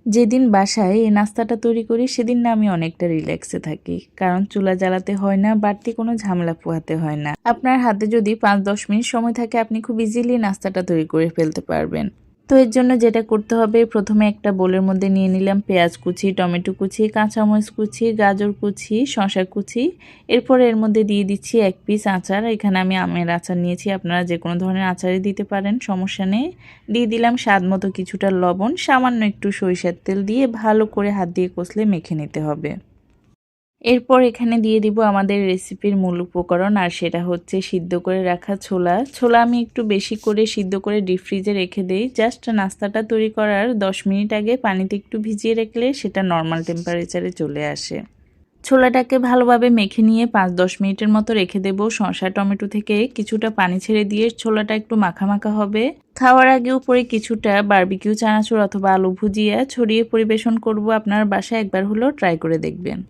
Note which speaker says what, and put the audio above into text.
Speaker 1: যেদিন বাসায় এই নাস্তাটা তৈরি করি সেদিন না আমি অনেকটা রিল্যাক্সে থাকি, কারণ চুলা জ্বালাতে হয় না, বাড়তি কোনো ঝামেলা পোহাতে হয় না। আপনার হাতে যদি 5-10 মিনিট সময় থাকে আপনি খুব ইজিলি নাস্তাটা তৈরি করে ফেলতে পারবেন। তো এর জন্য যেটা করতে হবে, প্রথমে একটা বোলের মধ্যে নিয়ে নিলাম পেঁয়াজ কুচি, টমেটো কুচি, কাঁচামরিচ কুচি, গাজর কুচি, শসা কুচি। এরপর এর মধ্যে দিয়ে দিচ্ছি 1 পিস আচার। এখানে আমি আমের আচার নিয়েছি, আপনারা যে কোনো ধরনের আচারই দিতে পারেন, সমস্যা নেই। দিয়ে দিলাম স্বাদ মতো কিছুটা লবণ, সামান্য একটু সরিষার তেল দিয়ে ভালো করে হাত দিয়ে কষলে মেখে নিতে হবে। এরপর এখানে দিয়ে দিব আমাদের রেসিপির মূল উপকরণ, আর সেটা হচ্ছে সিদ্ধ করে রাখা ছোলা। ছোলা আমি একটু বেশি করে সিদ্ধ করে ডিপ ফ্রিজে রেখে দেই। জাস্ট নাস্তাটা তৈরি করার 10 মিনিট আগে পানিতে একটু ভিজিয়ে রাখলে সেটা নর্মাল টেম্পারেচারে চলে আসে। ছোলাটাকে ভালোভাবে মেখে নিয়ে 5-10 মিনিটের মতো রেখে দেব। শসা টমেটো থেকে কিছুটা পানি ছেড়ে দিয়ে ছোলাটা একটু মাখা মাখা হবে। খাওয়ার আগে উপরে কিছুটা বারবিকিউ চানাচুর অথবা আলু ভুজিয়া ছড়িয়ে পরিবেশন করব। আপনার বাসায় একবার হলেও ট্রাই করে দেখবেন।